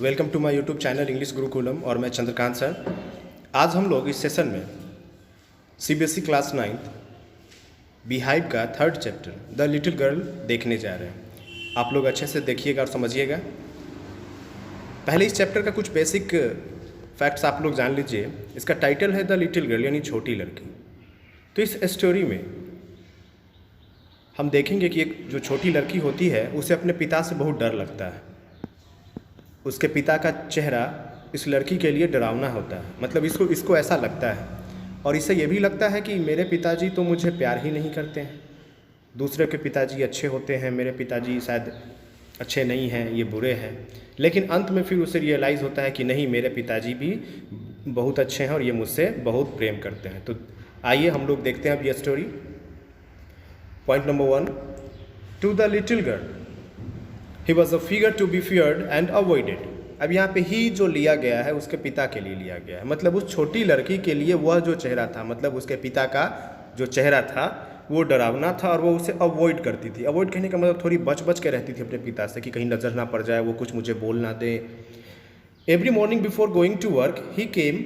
Welcome to my YouTube channel English Gurukulam और मैं Chandrakant sir. आज हम लोग इस सेशन में सीबीएसई क्लास 9th बीहाइव का 3rd chapter the little girl देखने जा रहे हैं। आप लोग अच्छे से देखिएगा और समझिएगा। पहले इस चैप्टर का कुछ बेसिक फैक्ट्स आप लोग जान लीजिए। इसका टाइटल है द लिटिल गर्ल यानी छोटी लड़की। तो इस स्टोरी में हम देखेंगे कि एक जो छोटी लड़की होती है उसे अपने पिता से बहुत डर लगता है। उसके पिता का चेहरा इस लड़की के लिए डरावना होता है, मतलब इसको ऐसा लगता है और इसे ये भी लगता है कि मेरे पिताजी तो मुझे प्यार ही नहीं करते हैं। दूसरे के पिताजी अच्छे होते हैं, मेरे पिताजी शायद अच्छे नहीं हैं, ये बुरे हैं। लेकिन अंत में फिर उसे रियलाइज़ होता है कि नहीं, मेरे पिताजी भी बहुत अच्छे हैं और ये मुझसे बहुत प्रेम करते हैं। तो आइए हम लोग देखते हैं अब ये story. Point number 1, to the little girl he was a figure to be feared and avoided. अब यहाँ पे ही जो लिया गया है उसके पिता के लिए लिया गया है, मतलब उस छोटी लड़की के लिए वह जो चेहरा था, मतलब उसके पिता का जो चेहरा था वो डरावना था और वो उसे अवॉइड करती थी। अवॉइड कहने का मतलब थोड़ी बच के रहती थी अपने पिता से कि कहीं नज़र ना पड़ जाए, वो कुछ मुझे बोल ना दे। Every morning before going to work he came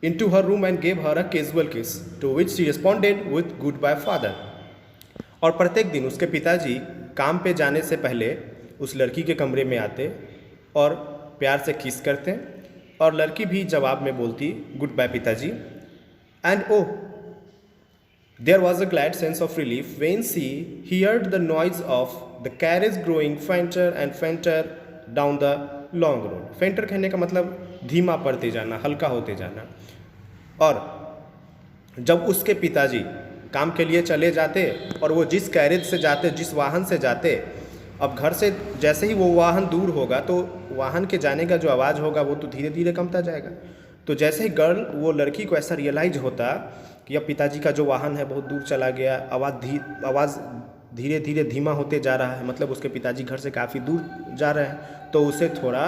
into her room and gave her a casual kiss to which she responded with goodbye father. और प्रत्येक दिन उसके पिताजी काम पे जाने से पहले उस लड़की के कमरे में आते और प्यार से किस करते और लड़की भी जवाब में बोलती गुड बाय पिताजी। And oh, there was a glad sense of relief when she heard the noise of the carriage growing fainter and fainter down the long road. Fainter कहने का मतलब धीमा पड़ते जाना, हल्का होते जाना। और जब उसके पिताजी काम के लिए चले जाते और वो जिस कैरेज से जाते, जिस वाहन से जाते, अब घर से जैसे ही वो वाहन दूर होगा तो वाहन के जाने का जो आवाज़ होगा वो तो धीरे धीरे कमता जाएगा। तो जैसे ही वो लड़की को ऐसा रियलाइज होता कि अब पिताजी का जो वाहन है बहुत दूर चला गया, आवाज़ धीरे धीरे धीमा होते जा रहा है, मतलब उसके पिताजी घर से काफ़ी दूर जा रहे हैं, तो उसे थोड़ा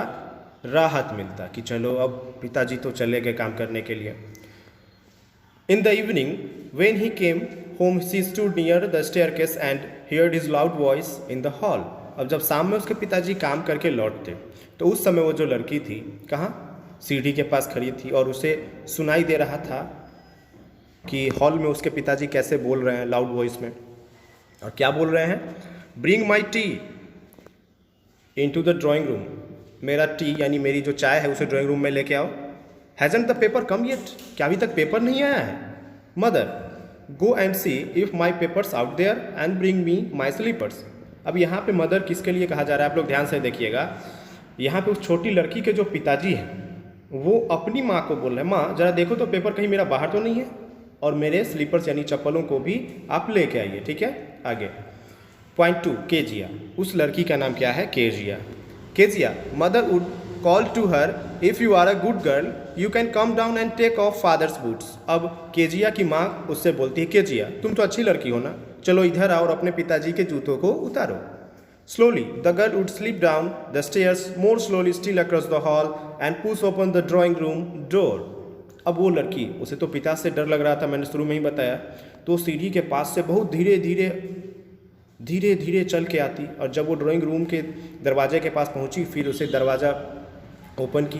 राहत मिलता कि चलो अब पिताजी तो चले गए काम करने के लिए। In the evening, when he came home, she stood near the staircase and heard his loud voice in the hall. अब जब शाम में उसके पिताजी काम करके लौटते तो उस समय वो जो लड़की थी कहाँ, सीढ़ी के पास खड़ी थी और उसे सुनाई दे रहा था कि हॉल में उसके पिताजी कैसे बोल रहे हैं लाउड वॉइस में। और क्या बोल रहे हैं? Bring my T into the drawing room. मेरा टी यानी मेरी जो चाय है उसे ड्राइंग रूम में लेके आओ। Hasn't the paper come yet? क्या अभी तक पेपर नहीं आया है? Mother, go and see if my papers out there and bring me my slippers. अब यहाँ पे मदर किसके लिए कहा जा रहा है आप लोग ध्यान से देखिएगा। यहाँ पे उस छोटी लड़की के जो पिताजी हैं वो अपनी माँ को बोल रहे हैं, माँ जरा देखो तो पेपर कहीं मेरा बाहर तो नहीं है, और मेरे स्लीपर्स यानी चप्पलों को भी आप लेके आइए, ठीक है। आगे पॉइंट 2, केजिया। उस लड़की का नाम क्या है? Kezia. Kezia, mother would call to her, if you are a good girl you can come down and take off father's boots. अब केजिया की माँ उससे बोलती है, केजिया तुम तो अच्छी लड़की हो ना, चलो इधर आओ और अपने पिताजी के जूतों को उतारो। Slowly the girl would slip down the stairs more slowly still across the hall and push open the drawing room door. अब वो लड़की, उसे तो पिता से डर लग रहा था, मैंने शुरू में ही बताया, तो सीढ़ी के पास से बहुत धीरे धीरे चल के आती और जब वो ड्राइंग रूम के दरवाजे के पास पहुंची फिर उसे दरवाज़ा ओपन की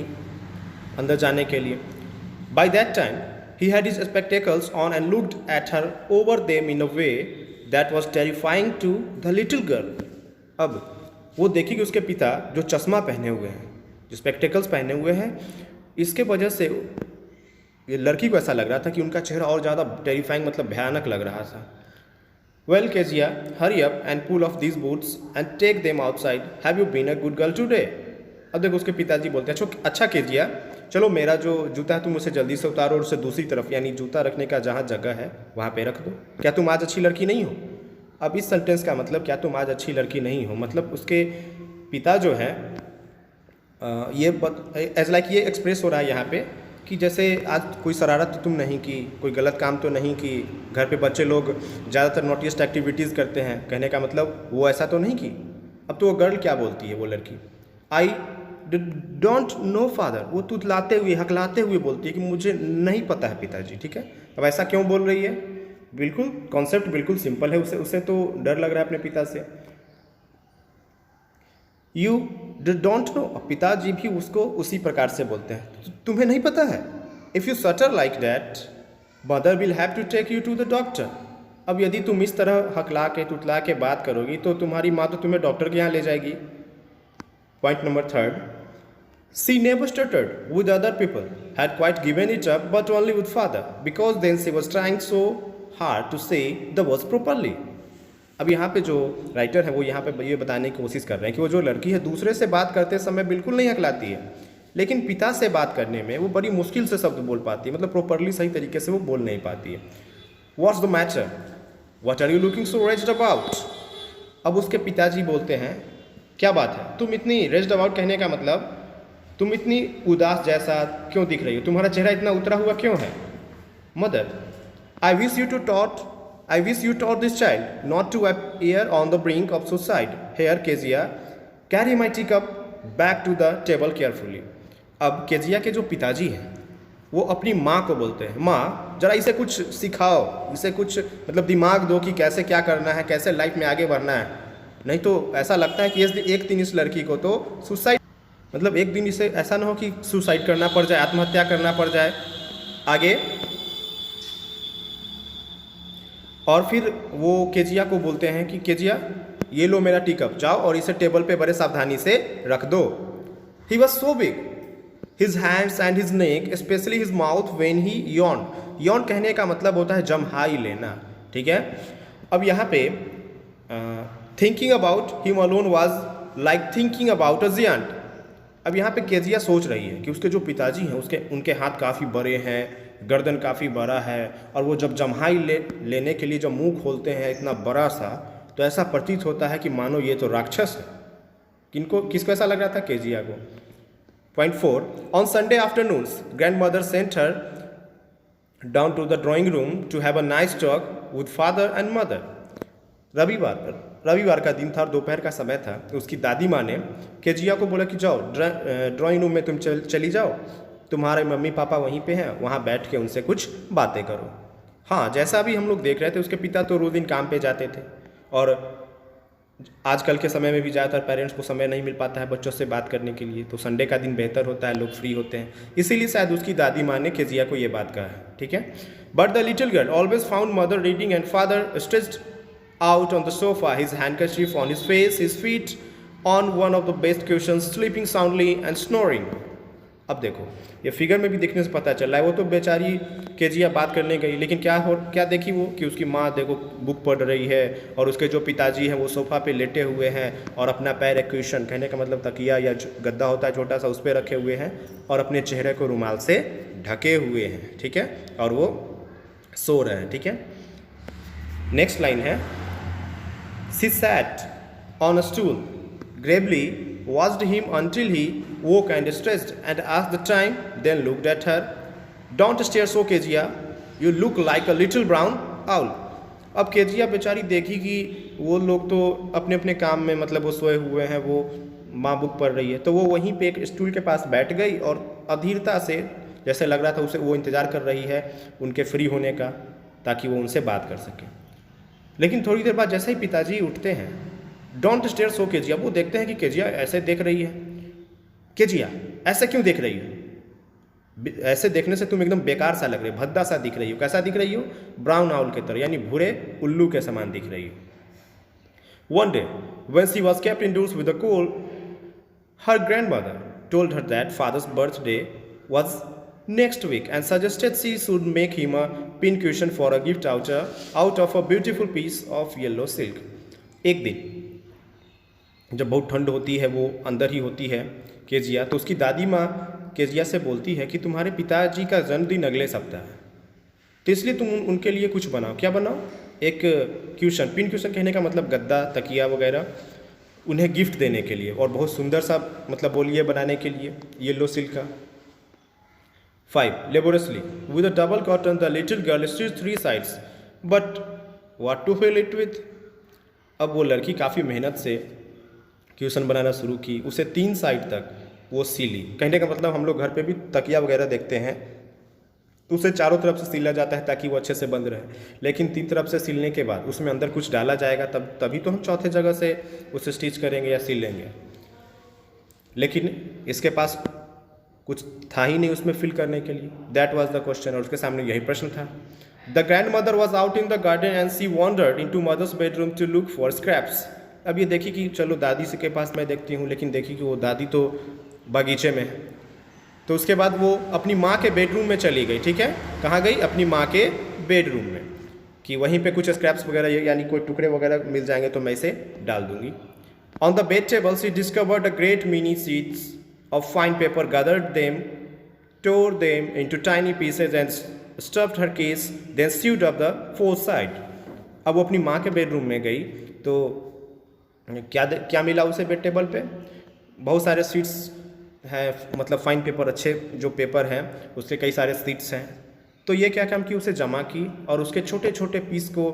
अंदर जाने के लिए। By that time he had his spectacles on and looked at her over them in a way that was terrifying to the little girl. अब वो देखी कि उसके पिता जो चश्मा पहने हुए हैं, जो स्पेक्टेकल्स पहने हुए हैं, इसके वजह से ये लड़की को ऐसा लग रहा था कि उनका चेहरा और ज़्यादा टेरिफाइंग मतलब भयानक लग रहा था। Well Kezia, hurry up and pull off these boots and take them outside, have you been a good girl today. अब देखो उसके पिताजी बोलते हैं, अच्छा केजिया चलो मेरा जो जूता है तुम उसे जल्दी से उतारो और उसे दूसरी तरफ यानी जूता रखने का जहाँ जगह है वहाँ पे रख दो। क्या तुम आज अच्छी लड़की नहीं हो? अब इस सेंटेंस का मतलब क्या तुम आज अच्छी लड़की नहीं हो, मतलब उसके पिता जो है ये एज लाइक ये एक्सप्रेस हो रहा है यहाँ पे कि जैसे आज कोई शरारत तो तुम नहीं की, कोई गलत काम तो नहीं की, घर पे बच्चे लोग ज़्यादातर नोटिस्ट एक्टिविटीज़ करते हैं, कहने का मतलब वो ऐसा तो नहीं की। अब तो वो गर्ल क्या बोलती है, वो लड़की, आई डोंट नो फादर, वो तुतलाते हुए हकलाते हुए बोलती है कि मुझे नहीं पता है पिताजी, ठीक है। अब ऐसा क्यों बोल रही है? बिल्कुल कॉन्सेप्ट बिल्कुल सिंपल है, उसे तो डर लग रहा है अपने पिता से। You डोंट नो, पिताजी भी उसको उसी प्रकार से बोलते हैं, तुम्हें नहीं पता है। If you stutter like that mother will have to take you to the doctor. अब यदि तुम इस तरह हकला के तुतला के बात करोगी तो तुम्हारी माँ तो तुम्हें डॉक्टर के यहाँ ले जाएगी। Point number 3, she never stuttered with other people, had quite given it up, but only with father, because then she was trying so hard to say the words properly. अब यहाँ पे जो राइटर है वो यहाँ पे ये बताने की कोशिश कर रहे हैं कि वो जो लड़की है दूसरे से बात करते समय बिल्कुल नहीं हकलाती है, लेकिन पिता से बात करने में वो बड़ी मुश्किल से शब्द बोल पाती है, मतलब प्रॉपरली सही तरीके से वो बोल नहीं पाती है। What's the matter? What are you looking so wretched about? अब उसके पिताजी बोलते हैं, क्या बात है, तुम इतनी wretched about कहने का मतलब तुम इतनी उदास जैसा क्यों दिख रही हो, तुम्हारा चेहरा इतना उतरा हुआ क्यों है। Mother, I wish you taught this child not to appear on the brink of suicide. Here Kezia carry my tea cup back to the table carefully. अब केजिया के जो पिताजी हैं वो अपनी माँ को बोलते हैं, माँ जरा इसे कुछ सिखाओ, इसे कुछ मतलब दिमाग दो कि कैसे क्या करना है, कैसे लाइफ में आगे बढ़ना है, नहीं तो ऐसा लगता है कि एक दिन इस लड़की को तो सुसाइड, मतलब एक दिन इसे ऐसा ना हो कि सुसाइड करना पड़ जाए, आत्महत्या करना पड़ जाए। आगे और फिर वो केजिया को बोलते हैं कि केजिया ये लो मेरा टी कप, जाओ और इसे टेबल पे बड़े सावधानी से रख दो। He was so big, his hands and his neck, specially his mouth when he Yon कहने का मतलब होता है जम्हाई लेना, ठीक है। अब यहाँ पे thinking about him alone was like thinking about a giant. अब यहाँ पे केजिया सोच रही है कि उसके जो पिताजी हैं उनके हाथ काफ़ी बड़े हैं, गर्दन काफ़ी बड़ा है, और वो जब जम्हाई लेने के लिए जब मुंह खोलते हैं इतना बड़ा सा, तो ऐसा प्रतीत होता है कि मानो ये तो राक्षस है। किसको ऐसा लग रहा था? केजिया को। Point 4, on Sunday afternoons grandmother sent her down to the drawing room to have a nice talk with father and mother. रविवार का दिन था और दोपहर का समय था। उसकी दादी माँ ने केजिया को बोला कि जाओ ड्राइंग रूम में तुम चली जाओ, तुम्हारे मम्मी पापा वहीं पे हैं, वहाँ बैठ के उनसे कुछ बातें करो। हाँ, जैसा भी हम लोग देख रहे थे उसके पिता तो रोज़ दिन काम पे जाते थे, और आजकल के समय में भी ज़्यादातर पेरेंट्स को समय नहीं मिल पाता है बच्चों से बात करने के लिए, तो संडे का दिन बेहतर होता है, लोग फ्री होते हैं, इसीलिए शायद उसकी दादी माँ ने केजिया को ये बात कहा है, ठीक है। But the little girl always found mother reading and father stretched out on the sofa, his handkerchief on his face, his feet on one of the best cushions, sleeping soundly and snoring. अब देखो ये figure में भी देखने से पता चल रहा है वो तो बेचारी केजिया बात करने गई, लेकिन क्या देखी वो कि उसकी माँ देखो बुक पढ़ रही है, और उसके जो पिताजी हैं वो सोफा पे लेटे हुए हैं और अपना पैर एक क्वेश्चन कहने का मतलब तकिया या गद्दा होता है छोटा सा उस पर रखे हुए हैं और अपने चेहरे को रुमाल से ढके हुए हैं, ठीक है, और वो सो रहे हैं, ठीक है। नेक्स्ट लाइन है, she sat on a stool, gravely watched him until he woke and stretched and asked the time, then looked at her. Don't stare so, Kejiya. You look like a little brown owl. अब Kezia बेचारी देखी कि वो लोग तो अपने अपने काम में मतलब वो सोए हुए हैं, वो माँ बुक पढ़ रही है, तो वो वहीं पे एक स्टूल के पास बैठ गई और अधीरता से, जैसे लग रहा था उसे वो इंतज़ार कर रही है उनके फ्री होने का ताकि वो उनसे बात कर सके। लेकिन थोड़ी देर बाद जैसे ही पिताजी उठते हैं, डोंट स्टेयर सो केजिया, वो देखते हैं कि केजिया ऐसे देख रही है। केजिया ऐसे क्यों देख रही हो? ऐसे देखने से तुम एकदम बेकार सा लग रही हो, भद्दा सा दिख रही हो। कैसा दिख रही हो? ब्राउन आउल के तरह, यानी भूरे उल्लू के समान दिख रही हो। One day when she was kept indoors with a cold, her grandmother told her that father's birthday was next week and suggested she should make him a pincushion for a gift out of a beautiful piece of yellow silk. एक दिन जब बहुत ठंड होती है, वो अंदर ही होती है केजिया, तो उसकी दादी माँ केजिया से बोलती है कि तुम्हारे पिताजी का जन्मदिन अगले सप्ताह है, तो इसलिए तुम उनके लिए कुछ बनाओ। क्या बनाओ? एक क्यूशन, पिन क्यूशन कहने का मतलब गद्दा, तकिया वगैरह, उन्हें गिफ्ट देने के लिए, और बहुत सुंदर सा मतलब बोलिए बनाने के लिए येलो सिल्क का। 5. Laboriously, with a double cotton, the little girl stitched 3 sides, but what to fill it with? अब वो लड़की काफ़ी मेहनत से क्वेश्चन बनाना शुरू की, उसे 3 साइड तक वो सिली। कहने का मतलब हम लोग घर पे भी तकिया वगैरह देखते हैं तो उसे चारों तरफ से सिला जाता है ताकि वो अच्छे से बंद रहे, लेकिन 3 तरफ से सिलने के बाद उसमें अंदर कुछ डाला जाएगा, तभी तो हम चौथे जगह से उसे स्टिच करेंगे या सिल लेंगे। लेकिन इसके पास कुछ था ही नहीं उसमें फिल करने के लिए। दैट वॉज द क्वेश्चन, और उसके सामने यही प्रश्न था। The grandmother was out in the garden and she wandered into mother's bedroom to look for scraps. अब ये देखी कि चलो दादी से के पास मैं देखती हूँ, लेकिन देखी कि वो दादी तो बगीचे में है। तो उसके बाद वो अपनी माँ के बेडरूम में चली गई। ठीक है, कहाँ गई? अपनी माँ के बेडरूम में, कि वहीं पे कुछ स्क्रैप्स वगैरह यानी कोई टुकड़े वगैरह मिल जाएंगे तो मैं इसे डाल दूंगी। On the bed table she discovered a great mini sheets of fine paper, gathered them, tore them into tiny pieces and stuffed her case, then sewed up the fourth side. अब वो अपनी माँ के बेडरूम में गई तो क्या मिला उसे बेड टेबल पे? बहुत सारे शीट्स हैं, मतलब फाइन पेपर, अच्छे जो पेपर हैं उसके कई सारे शीट्स हैं। तो ये क्या काम की, उसे जमा की और उसके छोटे छोटे पीस को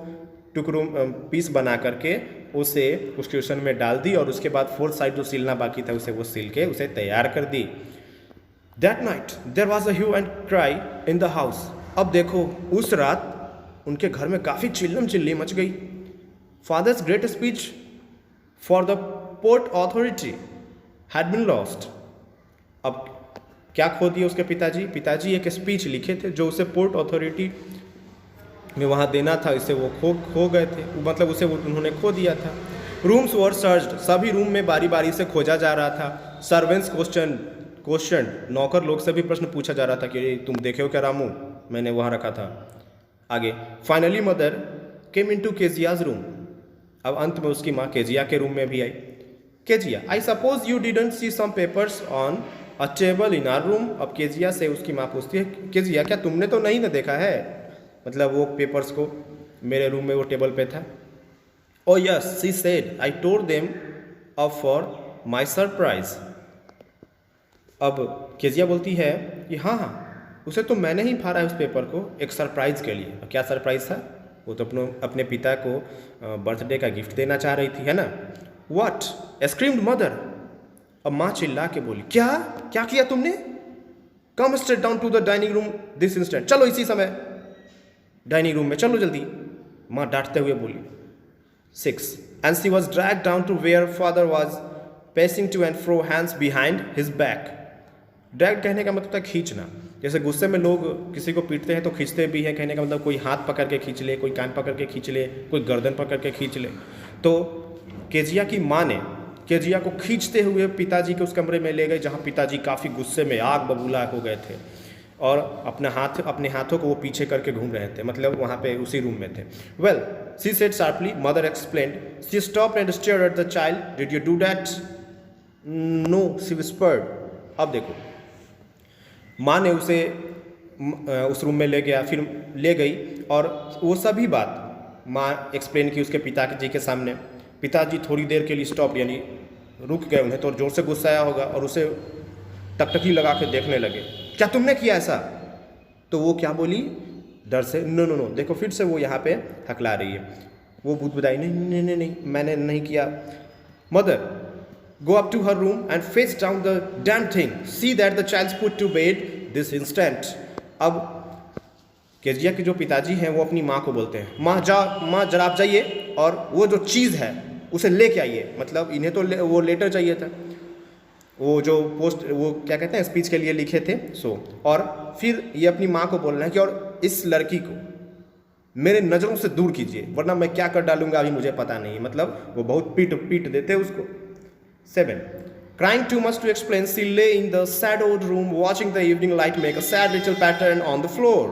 टुकड़ों पीस बना करके उसे उस क्वेश्चन में डाल दी, और उसके बाद फोर्थ साइड जो सिलना बाकी था उसे वो सिल के उसे तैयार कर दी। That night there was a hue and cry in the house. अब देखो उस रात उनके घर में काफ़ी चिल्लम चिल्ली मच गई। Father's great speech for the port authority had been lost. अब क्या खो दिया उसके पिताजी? पिताजी एक स्पीच लिखे थे जो उसे पोर्ट अथॉरिटी में वहाँ देना था, इसे वो खो गए थे, मतलब उसे वो उन्होंने खो दिया था। रूम्स वर सर्च्ड, सभी रूम में बारी बारी से खोजा जा रहा था। सर्वेंट्स क्वेश्चन, नौकर लोग से भी प्रश्न पूछा जा रहा था कि तुम देखे हो क्या रामू, मैंने वहाँ रखा था। आगे finally mother came into Keziah's room. अब अंत में उसकी माँ केजिया के रूम में भी आई। Kezia, I suppose you didn't see some papers on a table in our room. अब केजिया से उसकी माँ पूछती है, केजिया क्या तुमने तो नहीं ना देखा है, मतलब वो पेपर्स को मेरे रूम में वो टेबल पे था। Oh yes she said I tore them up for my surprise. अब केजिया बोलती है कि हाँ हाँ, उसे तो मैंने ही फाड़ा है उस पेपर को एक सरप्राइज के लिए। क्या सरप्राइज था? वो तो अपने पिता को बर्थडे का गिफ्ट देना चाह रही थी, है ना। व्हाट? Screamed mother. अब माँ चिल्ला के बोली, क्या क्या किया तुमने? Come straight down to the dining room this instant. चलो इसी समय डाइनिंग रूम में चलो जल्दी, माँ डांटते हुए बोली। 6 and she was drag down to where father was pacing to and fro hands behind his back. Drag कहने का मतलब था खींचना, जैसे गुस्से में लोग किसी को पीटते हैं तो खींचते भी हैं, कहने का मतलब कोई हाथ पकड़ के खींच ले, कोई कान पकड़ के खींच ले, कोई गर्दन पकड़ के खींच ले। तो केजिया की माँ ने केजिया को खींचते हुए पिताजी के उस कमरे में ले गए जहाँ पिताजी काफ़ी गुस्से में आग बबूला हो गए थे, और अपने हाथों को वो पीछे करके घूम रहे थे, मतलब वहाँ पे उसी रूम में थे। Well she said sharply, mother explained. She stopped and stared at the child. Did you do that? No she whispered. अब देखो माँ ने उसे उस रूम में ले गया, फिर ले गई, और वो सभी बात माँ एक्सप्लेन की उसके पिताजी के सामने। पिताजी थोड़ी देर के लिए स्टॉप यानी रुक गए, उन्हें तो जोर से गुस्सा आया होगा, और उसे टकटकी लगा के देखने लगे। क्या तुमने किया ऐसा? तो वो क्या बोली डर से, नो नो नो। देखो फिर से वो यहाँ पे हकला रही है, वो बुदबुदाई, नहीं नहीं नहीं नहीं मैंने नहीं किया। Mother go up to her room and face down the damn thing, see that the child put to bed this instant. अब केजिया के जो पिताजी हैं वो अपनी माँ को बोलते हैं, माँ जरा आप जाइए और वो जो चीज़ है उसे लेके आइए, मतलब इन्हें तो वो लेटर चाहिए था, वो जो वो क्या कहते हैं स्पीच के लिए लिखे थे और फिर ये अपनी माँ को बोल रहे हैं कि और इस लड़की को मेरे नज़रों से दूर कीजिए वरना मैं क्या कर डालूंगा अभी मुझे पता नहीं, मतलब वो बहुत पीट देते उसको। 7 Crying too much to explain, she lay in the shadowed room watching the evening light make a sad little pattern on the floor.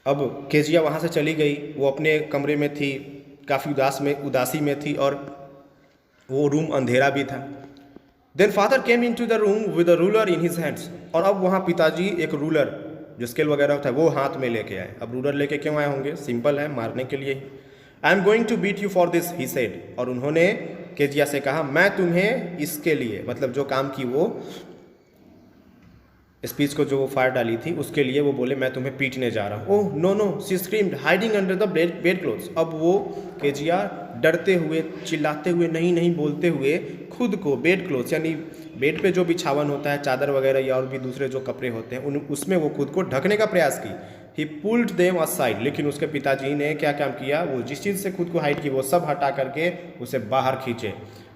अब केजिया वहाँ से चली गई, वो अपने कमरे में थी, काफ़ी उदासी में थी और वो रूम अंधेरा भी था। Then father came into the room with a ruler in his hands. और अब वहाँ पिताजी एक रूलर जो स्केल वगैरह होता है वो हाथ में लेके आए। अब रूलर लेके क्यों आए होंगे? सिंपल है, मारने के लिए। I am going to beat you for this he said. और उन्होंने केजिया से कहा मैं तुम्हें इसके लिए, मतलब जो काम की वो स्पीच को जो वो फाड़ डाली थी उसके लिए वो बोले मैं तुम्हें पीटने जा रहा हूँ। Oh no no she screamed hiding under the bed clothes. अब वो केजिया डरते हुए चिल्लाते हुए नहीं बोलते हुए खुद को बेड क्लोथ्स यानी बेड पे जो बिछावन होता है चादर वगैरह या और भी दूसरे जो कपड़े होते हैं उसमें वो खुद को ढकने का प्रयास की। ही पुल्ड देम असाइड। लेकिन उसके पिताजी ने क्या काम किया, वो जिस चीज़ से खुद को हाइड की वो सब हटा करके उसे बाहर खींचे।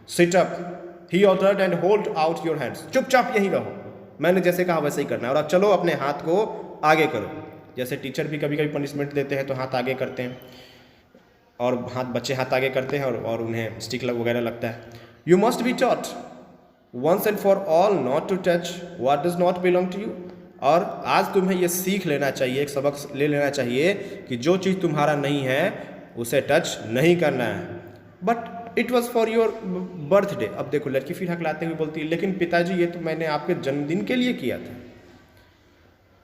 Sit up he ordered and hold out your hands, चुपचाप यहीं रहो, मैंने जैसे कहा वैसे ही करना है, और अब चलो अपने हाथ को आगे करो। जैसे टीचर भी कभी कभी पनिशमेंट देते हैं तो हाथ आगे करते हैं, और बच्चे हाथ आगे करते हैं और उन्हें स्टिक वगैरह लगता है। You must be taught once and for all not to touch what does not belong to you, और आज तुम्हें ये सीख लेना चाहिए, एक सबक ले लेना चाहिए कि जो चीज़ तुम्हारा नहीं है उसे टच नहीं करना है। But it was for your birthday. अब देखो लड़की फिर हकलाते हुए बोलती है, लेकिन पिताजी ये तो मैंने आपके जन्मदिन के लिए किया था।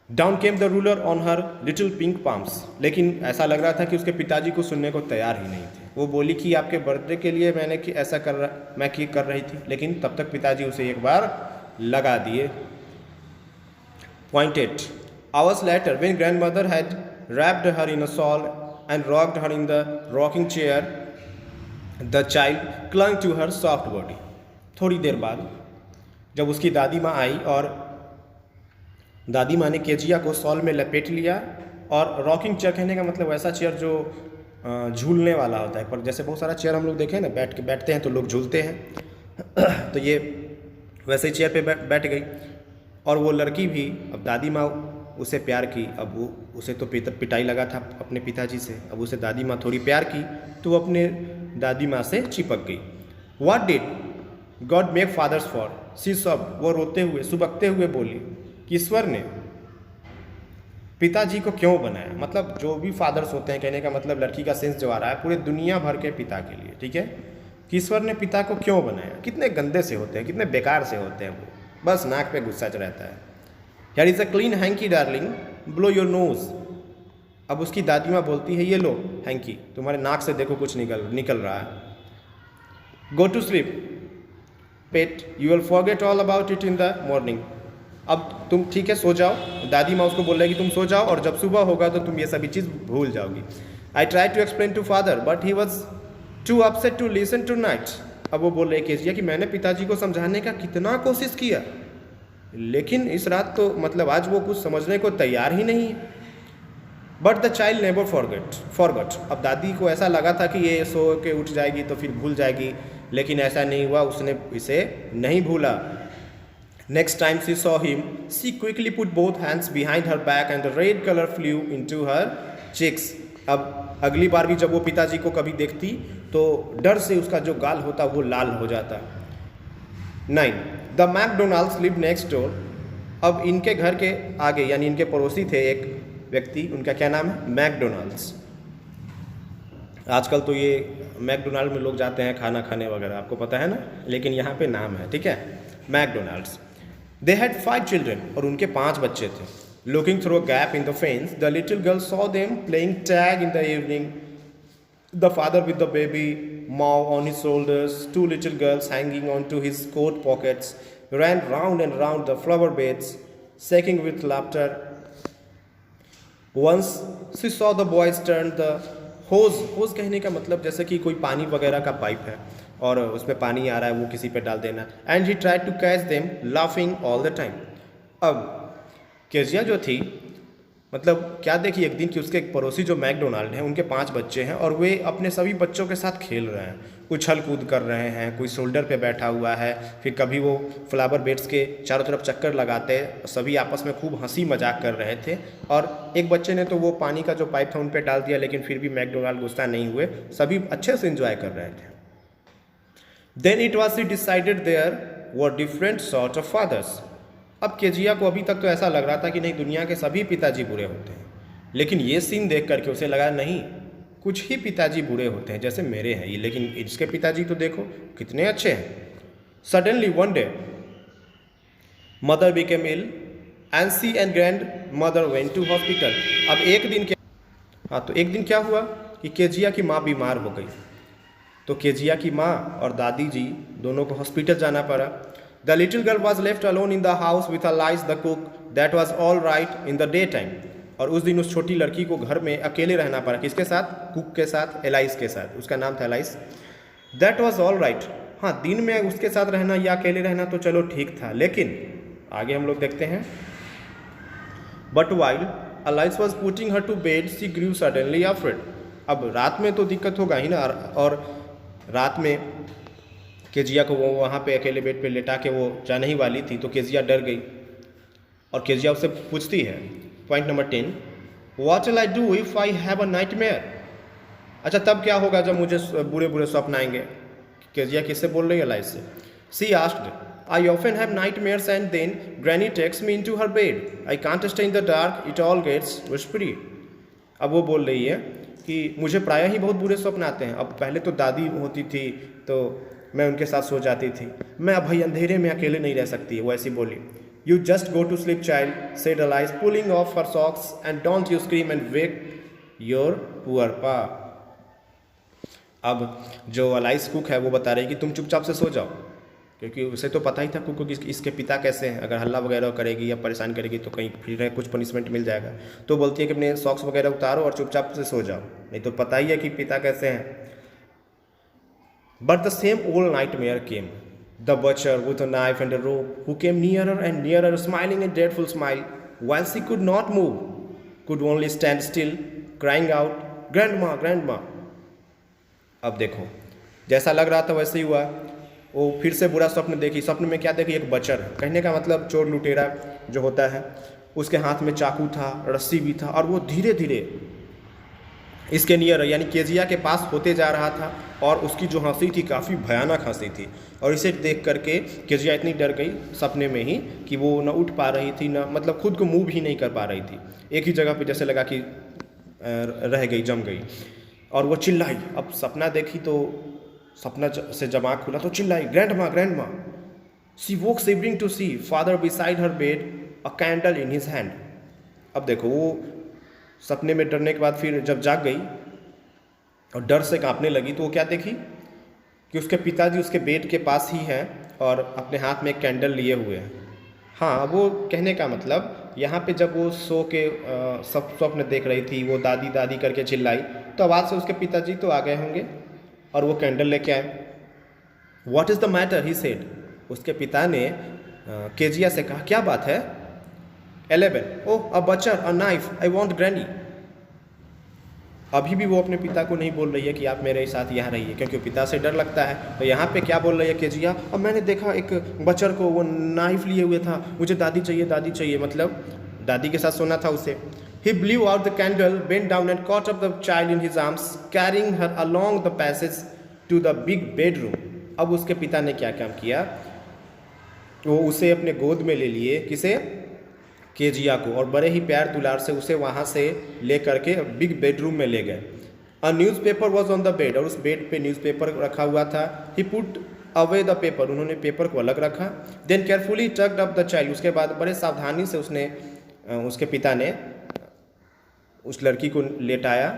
Down came the ruler on her little pink palms, लेकिन ऐसा लग रहा था कि उसके पिताजी को सुनने को तैयार ही नहीं थे। वो बोली कि आपके बर्थडे के लिए मैंने कि ऐसा कर रही थी, लेकिन तब तक पिताजी उसे एक बार लगा दिए। Point 8. Hours later, when grandmother had wrapped her in a shawl and rocked her in the rocking chair, the child clung to her soft body. थोड़ी देर बाद जब उसकी दादी माँ आई और दादी माँ ने केजिया को शॉल में लपेट लिया, और रॉकिंग चेयर कहने का मतलब वैसा चेयर जो झूलने वाला होता है, पर जैसे बहुत सारा चेयर हम लोग देखें ना, बैठते हैं तो लोग झूलते हैं तो ये वैसे ही चेयर पे बैठ गई। और वो लड़की भी, अब दादी माँ उसे प्यार की, अब वो उसे तो पिटाई लगा था अपने पिताजी से, अब उसे दादी माँ थोड़ी प्यार की तो वो अपने दादी माँ से चिपक गई। What did God make fathers for, she sob, वो रोते हुए सुबकते हुए बोली कि ईश्वर ने पिताजी को क्यों बनाया। मतलब जो भी फादर्स होते हैं, कहने का मतलब लड़की का सेंस जो आ रहा है पूरे दुनिया भर के पिता के लिए, ठीक है, कि ईश्वर ने पिता को क्यों बनाया। कितने गंदे से होते हैं, कितने बेकार से होते हैं वो, बस नाक पे गुस्सा रहता है। यार is a clean hanky darling, blow your nose. अब उसकी दादी माँ बोलती है, ये लो हैंकी, तुम्हारे नाक से देखो कुछ निकल रहा है। Go to sleep pet, you will forget all about it in the morning. अब तुम ठीक है सो जाओ, दादी माँ उसको बोल रही है कि तुम सो जाओ और जब सुबह होगा तो तुम ये सभी चीज़ भूल जाओगी। I try to explain to father but he was too upset to listen tonight. अब वो बोल रहे केजिया कि मैंने पिताजी को समझाने का कितना कोशिश किया, लेकिन इस रात तो मतलब आज वो कुछ समझने को तैयार ही नहीं है। But the child never forgot. अब दादी को ऐसा लगा था कि ये सो के उठ जाएगी तो फिर भूल जाएगी, लेकिन ऐसा नहीं हुआ, उसने इसे नहीं भूला। Next time she saw him, she quickly put both hands behind her back and the red colour flew into her cheeks. अब अगली बार भी जब वो पिताजी को कभी देखती तो डर से उसका जो गाल होता वो लाल हो जाता। 9. The McDonald's live next door. अब इनके घर के आगे यानी इनके पड़ोसी थे एक व्यक्ति, उनका क्या नाम है, मैकडोनाल्ड्स। आजकल तो ये मैकडोनाल्ड में लोग जाते हैं खाना खाने वगैरह, आपको पता है ना, लेकिन यहाँ पे नाम है, ठीक है, मैकडोनाल्ड्स। दे हैड 5 चिल्ड्रन, और उनके 5 बच्चे थे। Looking through a gap in the fence the little girl saw them playing tag in the evening. The father with the baby maw on his shoulders, 2 little girls hanging onto his coat pockets, ran round and round the flower beds, shaking with laughter. Once she saw the boys turn the hose. Hose कहने का मतलब जैसे कि कोई पानी वगैरह का pipe है और उसमें पानी आ रहा है, वो किसी पे डाल देना। And he tried to catch them, laughing all the time. अब केजिया जो थी, मतलब क्या देखिए एक दिन कि उसके एक पड़ोसी जो मैकडोनाल्ड हैं, उनके 5 बच्चे हैं और वे अपने सभी बच्चों के साथ खेल रहे हैं, कोई उछल कूद कर रहे हैं, कोई शोल्डर पे बैठा हुआ है, फिर कभी वो फ्लावर बेड्स के चारों तरफ चक्कर लगाते, सभी आपस में खूब हंसी मजाक कर रहे थे। और एक बच्चे ने तो वो पानी का जो पाइप था उन पर डाल दिया, लेकिन फिर भी मैकडोनाल्ड गुस्सा नहीं हुए, सभी अच्छे से इंजॉय कर रहे थे। Then it was decided there were different sort of fathers. अब केजिया को अभी तक तो ऐसा लग रहा था कि नहीं, दुनिया के सभी पिताजी बुरे होते हैं, लेकिन ये सीन देख करके उसे लगा नहीं, कुछ ही पिताजी बुरे होते हैं जैसे मेरे हैं ये, लेकिन इसके पिताजी तो देखो कितने अच्छे हैं। Suddenly one day mother became ill and she and grandmother went to hospital. अब एक दिन क्या हुआ कि केजिया की माँ बीमार हो गई, तो केजिया की माँ और दादी जी दोनों को हॉस्पिटल जाना पड़ा। The little girl was left alone in the house with Alice the cook. That was all right in the daytime. और उस दिन उस छोटी लड़की को घर में अकेले रहना पड़ा, किसके साथ, कुक के साथ, एलाइस के साथ, उसका नाम था alias. That was all right. हाँ, दिन में उसके साथ रहना या अकेले रहना तो चलो ठीक था, लेकिन आगे हम लोग देखते हैं। But while Alice was putting her to bed, she grew suddenly afraid. अब रात में तो दिक्कत होगा ही ना, और रात में केजिया को वो वहाँ पे अकेले बेड पे लेटा के वो जाने ही वाली थी, तो केजिया डर गई और केजिया उससे पूछती है, point number 10, what will I do if I have a nightmare. अच्छा तब क्या होगा जब मुझे बुरे बुरे स्वप्न आएंगे। केजिया किससे बोल रही है, लाइस से। She asked, I often have nightmares and then granny takes me into her bed, I can't stay in the dark, it all gets whispery. अब वो बोल रही है कि मुझे प्रायः ही बहुत बुरे स्वप्न आते हैं। अब पहले तो दादी होती थी तो मैं उनके साथ सो जाती थी, मैं अब भाई अंधेरे में अकेले नहीं रह सकती। वो ऐसी बोली। You just go to sleep child, said Alice pulling off her socks, and don't you scream and wake your poor pa. अब जो अलाइस कुक है वो बता रही कि तुम चुपचाप से सो जाओ, क्योंकि उसे तो पता ही था कुक को कि इसके पिता कैसे हैं, अगर हल्ला वगैरह करेगी या परेशान करेगी तो कहीं फिर कुछ पनिशमेंट मिल जाएगा। तो बोलती है कि अपने सॉक्स वगैरह उतारो और चुपचाप से सो जाओ, नहीं तो पता ही है कि पिता कैसे हैं। But the same old nightmare came, the butcher with a knife and a rope, who came nearer and nearer, smiling a dreadful smile, while she could not move, could only stand still, crying out, "Grandma, grandma." अब देखो, जैसा लग रहा था वैसे ही हुआ। वो फिर से बुरा स्वप्न देखी। स्वप्न में क्या देखी, एक बचर, कहने का मतलब चोर लुटेरा जो होता है, उसके हाथ में चाकू था, रस्सी भी था, और वो धीरे धीरे इसके नियर यानी केजिया के पास होते जा रहा था, और उसकी जो हंसी थी काफ़ी भयानक हंसी थी। और इसे देख करके केजिया इतनी डर गई सपने में ही कि वो न उठ पा रही थी, न मतलब खुद को मूव ही नहीं कर पा रही थी, एक ही जगह पे जैसे लगा कि रह गई, जम गई। और वो चिल्लाई। अब सपना देखी तो सपना से जब आँख खुला तो चिल्लाई, "grandma, grandma." She woke shivering to see father beside her bed, a candle in his hand. अब देखो, वो सपने में डरने के बाद फिर जब जाग गई और डर से कांपने लगी तो वो क्या देखी कि उसके पिताजी उसके बेड के पास ही हैं और अपने हाथ में एक कैंडल लिए हुए हैं। हाँ, वो कहने का मतलब यहाँ पे जब वो सो के सब स्वप्न देख रही थी, वो दादी दादी करके चिल्लाई, तो आवाज़ से उसके पिताजी तो आ गए होंगे और वो कैंडल लेके आए। What is the matter, he said. उसके पिता ने केजिया से कहा, क्या बात है। 11, oh a butcher, a knife, I want granny. अभी भी वो अपने पिता को नहीं बोल रही है कि आप मेरे साथ यहाँ रहिए, क्योंकि पिता से डर लगता है। तो यहाँ पे क्या बोल रही है केजिया, अब मैंने देखा एक बचर को, वो नाइफ लिए हुए था, मुझे दादी चाहिए, दादी चाहिए, मतलब दादी के साथ सोना था उसे। He blew out the candle, bent down and caught up the child in his arms, carrying her along the passage to the big bedroom. अब उसके पिता ने क्या काम किया, वो उसे अपने गोद में ले लिए, किसे, केजिया को, और बड़े ही प्यार दुलार से उसे वहाँ से ले करके बिग बेडरूम में ले गए। A newspaper was on the bed, और उस बेड पे न्यूज़पेपर रखा हुआ था। He put away the paper, उन्होंने पेपर को अलग रखा। Then carefully tucked up the child, उसके बाद बड़े सावधानी से उसके पिता ने उस लड़की को लेटाया।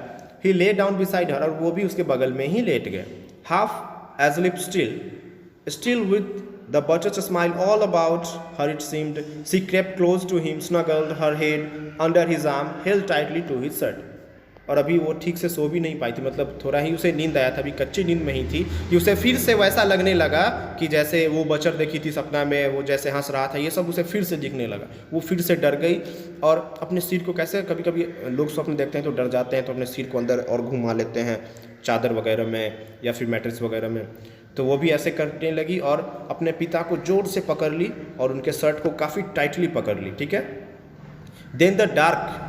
ही ले डाउन बिसाइड हर, और वो भी उसके बगल में ही लेट गए। Half asleep still with the butcher's smile all about her it seemed, she crept close to him, snuggled her head under his arm, held tightly to his shirt. और अभी वो ठीक से सो भी नहीं पाई थी, मतलब थोड़ा ही उसे नींद आया था, अभी कच्ची नींद में ही थी कि उसे फिर से वैसा लगने लगा कि जैसे वो बचर देखी थी सपना में, वो जैसे हंस रहा था, ये सब उसे फिर से दिखने लगा। वो फिर से डर गई और अपने सिर को, कैसे कभी कभी लोग स्वप्न देखते हैं तो डर जाते हैं, तो अपने सिर को अंदर और घुमा लेते हैं चादर वगैरह में या फिर मैट्रेस वगैरह में, तो वो भी ऐसे करने लगी और अपने पिता को जोर से पकड़ ली और उनके शर्ट को काफ़ी टाइटली पकड़ ली, ठीक है। Then the dark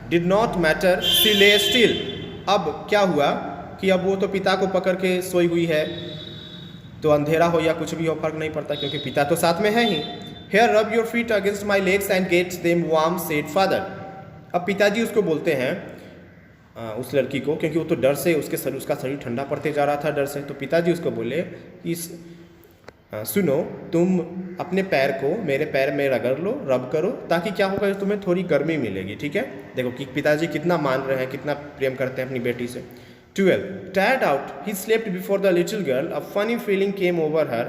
did not matter, she lay still. अब क्या हुआ कि अब वो तो पिता को पकड़ के सोई हुई है, तो अंधेरा हो या कुछ भी हो फर्क नहीं पड़ता, क्योंकि पिता तो साथ में है ही। Here rub your feet against my legs and gets them warm, said father. अब पिताजी उसको बोलते हैं उस लड़की को, क्योंकि वो तो डर से उसका शरीर ठंडा पड़ते जा रहा था डर से, तो पिताजी उसको बोले कि सुनो, तुम अपने पैर को मेरे पैर में रगड़ लो, रब करो, ताकि क्या होगा, तुम्हें थोड़ी गर्मी मिलेगी, ठीक है। देखो कि पिताजी कितना मान रहे हैं, कितना प्रेम करते हैं अपनी बेटी से। 12, tired out he slept before the little girl, a funny feeling came over her,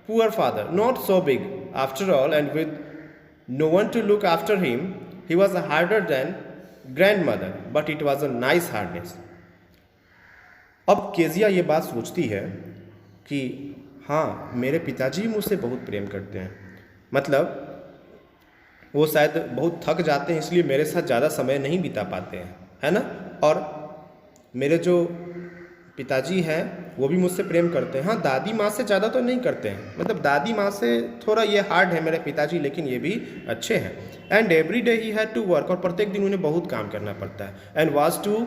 poor father, not so big after all, and with no one to look after him, he was harder than grandmother, but it was a nice hardness. अब Kezia ये बात सोचती है कि हाँ, मेरे पिताजी मुझसे बहुत प्रेम करते हैं, मतलब वो शायद बहुत थक जाते हैं इसलिए मेरे साथ ज़्यादा समय नहीं बिता पाते हैं, है ना। और मेरे जो पिताजी हैं वो भी मुझसे प्रेम करते हैं। हाँ, दादी माँ से ज़्यादा तो नहीं करते हैं, मतलब दादी माँ से थोड़ा ये हार्ड है मेरे पिताजी, लेकिन ये भी अच्छे हैं। And every day he had to work, और प्रत्येक दिन उन्हें बहुत काम करना पड़ता है। And was to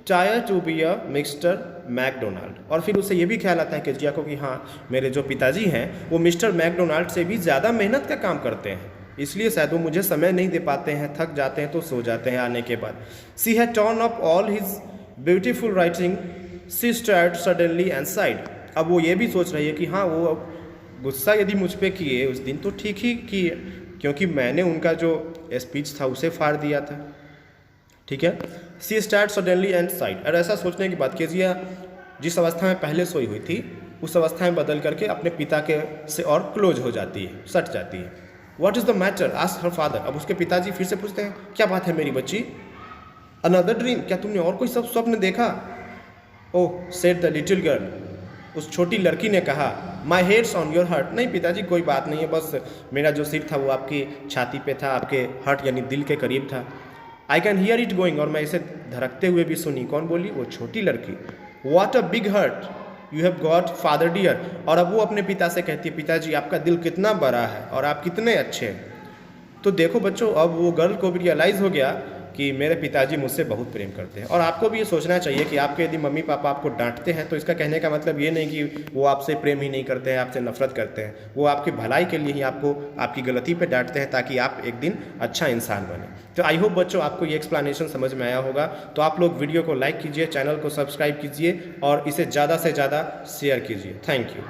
tire to be a mister McDonald, और फिर उसे ये भी ख्याल आता है केजिया को कि हाँ मेरे जो पिताजी हैं वो मिस्टर मैकडोनाल्ड से भी ज़्यादा मेहनत का काम करते हैं, इसलिए शायद वो मुझे समय नहीं दे पाते हैं, थक जाते हैं तो सो जाते हैं आने के बाद। She had turn up all his beautiful writing, she start suddenly and side. अब वो ये भी सोच रही है कि हाँ वो अब गुस्सा यदि मुझ पर किए उस दिन तो ठीक ही किए, क्योंकि मैंने उनका जो स्पीच था उसे फाड़ दिया था। ठीक है, सी स्टार्ट सडनली एंड साइड। और ऐसा सोचने के बाद केजिया जिस अवस्था में पहले सोई हुई थी उस अवस्था में बदल करके अपने पिता के से और क्लोज हो जाती है, सट जाती है। What is the matter asked her father. अब उसके पिताजी फिर से पूछते हैं क्या बात है मेरी बच्ची। अनदर ड्रीम, क्या तुमने और कोई सब स्वप्न देखा। ओह सेड द लिटिल गर्ल, उस छोटी लड़की ने कहा। माई हेड्स ऑन योर हार्ट, नहीं पिताजी कोई बात नहीं है, बस मेरा जो सिर था वो आपकी छाती पे था, आपके हार्ट यानी दिल के करीब था। I can hear it going, और मैं इसे धड़कते हुए भी सुनी। कौन बोली, वो छोटी लड़की। What a big heart you have got father dear, और अब वो अपने पिता से कहती है पिताजी आपका दिल कितना बड़ा है और आप कितने अच्छे हैं। तो देखो बच्चों, अब वो गर्ल को भी रियलाइज़ हो गया कि मेरे पिताजी मुझसे बहुत प्रेम करते हैं। और आपको भी ये सोचना चाहिए कि आपके यदि मम्मी पापा आपको डांटते हैं तो इसका कहने का मतलब ये नहीं कि वो आपसे प्रेम ही नहीं करते हैं, आपसे नफरत करते हैं। वो आपकी भलाई के लिए ही आपको आपकी गलती पे डांटते हैं ताकि आप एक दिन अच्छा इंसान बने। तो आई होप बच्चों आपको ये एक्सप्लेनेशन समझ में आया होगा। तो आप लोग वीडियो को लाइक कीजिए, चैनल को सब्सक्राइब कीजिए और इसे ज़्यादा से ज़्यादा शेयर कीजिए। Thank you.